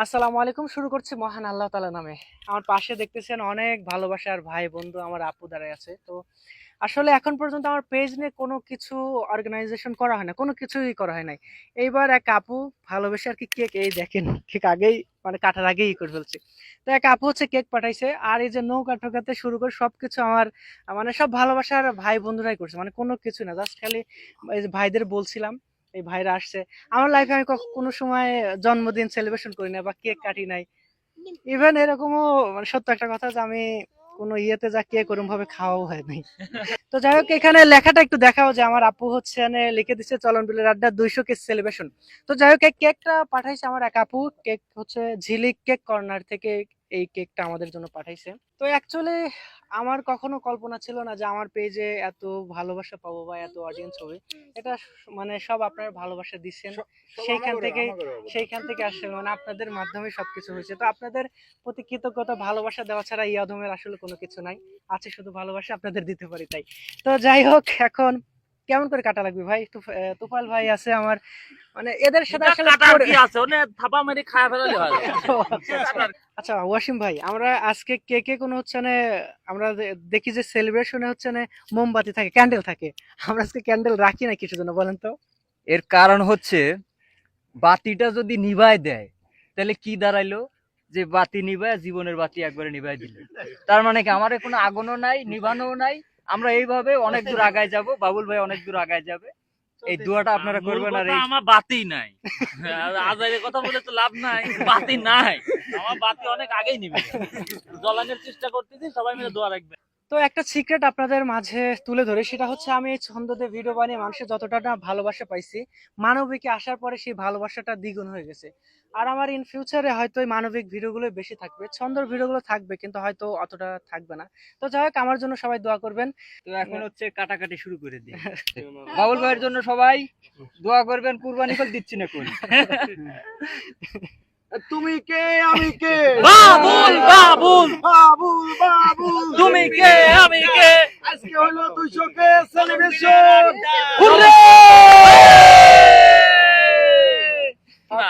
আসসালামু আলাইকুম। শুরু করছি মহান আল্লাহ তাআলা নামে। আমার পাশে দেখতেছেন অনেক ভালোবাসার ভাই বন্ধু আমার আপু দাঁড়ায় আছে। তো আসলে এখন পর্যন্ত আমার পেজ নিয়ে কোনো কিছু অর্গানাইজেশন করা হয় না, কোনো কিছুই করা হয় নাই। এইবার এক আপু ভালোবেসে আর কি কেক, এই দেখেন কেক আগেই মানে কাটার আগেই করে ফেলছি। তো এক আপু হচ্ছে কেক পাঠাইছে, আর এই যে নৌকা টোকাতে শুরু করে সবকিছু আমার মানে সব ভালোবাসার ভাই বন্ধুরাই করছে, মানে কোনো কিছু না, জাস্ট খালি এই যে ভাইদের বলছিলাম, এই ভাইরা আসছে। আমার লাইফে আমি কোনো সময় জন্মদিন সেলিব্রেশন করি না বা কেক কাটি নাই। ইভেন এরকমও মানে সত্য একটা কথা যে আমি কোনো ইয়েতে যা কেক ওরকম ভাবে খাওয়াও হয় নাই। তো যাই হোক, এখানে লেখাটা একটু দেখাও যে আমার আপু হচ্ছে এখানে লিখে দিচ্ছে চলন বিলের আড্ডা 200 কেক সেলিব্রেশন। তো যাই হোক, এই কেকটা পাঠাইছে আমার এক আপু, কেক হচ্ছে ঝিলিক কেক কর্নার থেকে এই কেকটা আমাদের জন্য পাঠাইছে। তো অ্যাকচুয়ালি আমার কখনো কল্পনা ছিল না যে আমার পেজে এত ভালোবাসা পাবো বা এত অডিয়েন্স হবে। এটা মানে সব আপনারা ভালোবাসা দিচ্ছেন, সেইখান থেকে আসলে মানে আপনাদের মাধ্যমে সবকিছু হয়েছে। তো আপনাদের প্রতি কৃতজ্ঞতা ভালোবাসা দেওয়া ছাড়া এই অধমের আসলে কোনো কিছু নাই, আছে শুধু ভালোবাসা, আপনাদের দিতে পারি তাই। তো যাই হোক, এখন কেমন করে কাটা লাগবে ভাই? তুফাইল ভাই আছে আমার, মানে এদের সাথে আসলে কি আছে ওনে থাপা মেরে খায়া ফেলালে হয়। আচ্ছা ওয়াসিম ভাই, আমরা আজকে কেকে কোনো হচ্ছে না, আমরা দেখি যে সেলিব্রেশনে হচ্ছে না মোমবাতি থাকে, ক্যান্ডেল থাকে, আমরা আজকে ক্যান্ডেল রাখি না কিছু জন্য, বলেন তো? এর কারণ হচ্ছে বাতিটা যদি নিভায় দেয় তাহলে কি দাঁড়াইলো, যে বাতি নিভায় জীবনের বাতি একবারে নিভাই দিল। তার মানে কি আমার কোনো আগুনও নাই, নিভানোও নাই। আমরা এইভাবে অনেক দূর আগায় যাব, বাবুল ভাই অনেক দূর আগায় যাবে। এই দোয়াটা আপনারা করবেন। আর আমার বাতি নাই, আজাইরের কথা বলে তো লাভ নাই, বাতি নাই, আমার বাতি অনেক আগেই নিবে। জ্বলানোর চেষ্টা করতেছি, সবাই মিলে দোয়া রাখবে। তো একটা সিক্রেট আপনাদের মাঝে তুলে ধরে, সেটা হচ্ছে আমি এই ছন্দতে ভিডিও বানিয়ে মানুষের যতটা না ভালোবাসা পাইছি, মানবিকে আসার পরে সেই ভালোবাসাটা দ্বিগুণ হয়ে গেছে। আর আমার ইন ফিউচারে হয়তো এই মানবিক ভিডিওগুলো বেশি থাকবে, ছন্দর ভিডিওগুলো থাকবে কিন্তু হয়তো অতটা থাকবে না। তো যাই হোক, আমার জন্য সবাই দোয়া করবেন। তো এখন হচ্ছে কাটাকাটি শুরু করে দিই। বাবুল ভাইয়ের জন্য সবাই দোয়া করবেন, কুরবানি করে দিচ্ছি না কোন। তুমি কে আমি কে, বাবুল বাবুল বাবুল বাবুল, তুমি কে আমি কে, আজকে হলো 200 কে সেলিব্রেশন।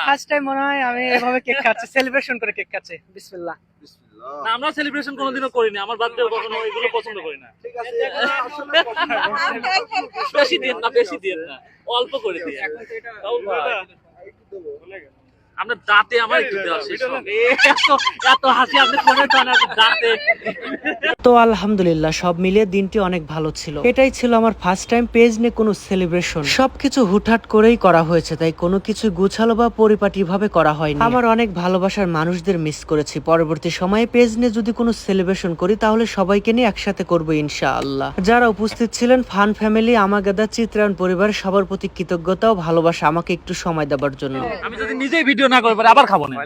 ফার্স্ট টাইম মনে হয় আমি এভাবে কেক খাচ্ছি, সেলিব্রেশন করে কেক খাচ্ছি। বিসমিল্লাহ। না, আমরা সেলিব্রেশন কোনোদিনও করিনি, আমার বার্থডে কখনো এগুলো পছন্দ করি না। ঠিক আছে, এগুলো আসলে পছন্দ করি না। বেশি দিন না, বেশি দিন না, অল্প করে দিয়ে। আমরা দাঁতে আমার একটু দেওয়া শেষ হবে। এত হাসি আপনি ফোনে দাঁতে। তো আলহামদুলিল্লাহ, সব মিলিয়ে দিনটি অনেক ভালো ছিল। এটাই ছিল আমার ফার্স্ট টাইম পেজ নিয়ে কোনো সেলিব্রেশন। সবকিছু হুটহাট করেই করা হয়েছে, তাই কোনো কিছু গুছালো বা পরিপাটি ভাবে করা হয়নি। আমার অনেক ভালোবাসার মানুষদের মিস করেছি। পরবর্তী সময়ে পেজ নিয়ে যদি কোনো সেলিব্রেশন করি তাহলে সবাইকে নিয়ে একসাথে করবো ইনশাআল্লাহ। যারা উপস্থিত ছিলেন, ফান ফ্যামিলি, আমাগাদা, চিত্রায়ণ পরিবার, সবার প্রতি কৃতজ্ঞতা ও ভালোবাসা আমাকে একটু সময় দেওয়ার জন্য। আমি যদি নিজেই ভিডিও না করবো আবার খাবো না।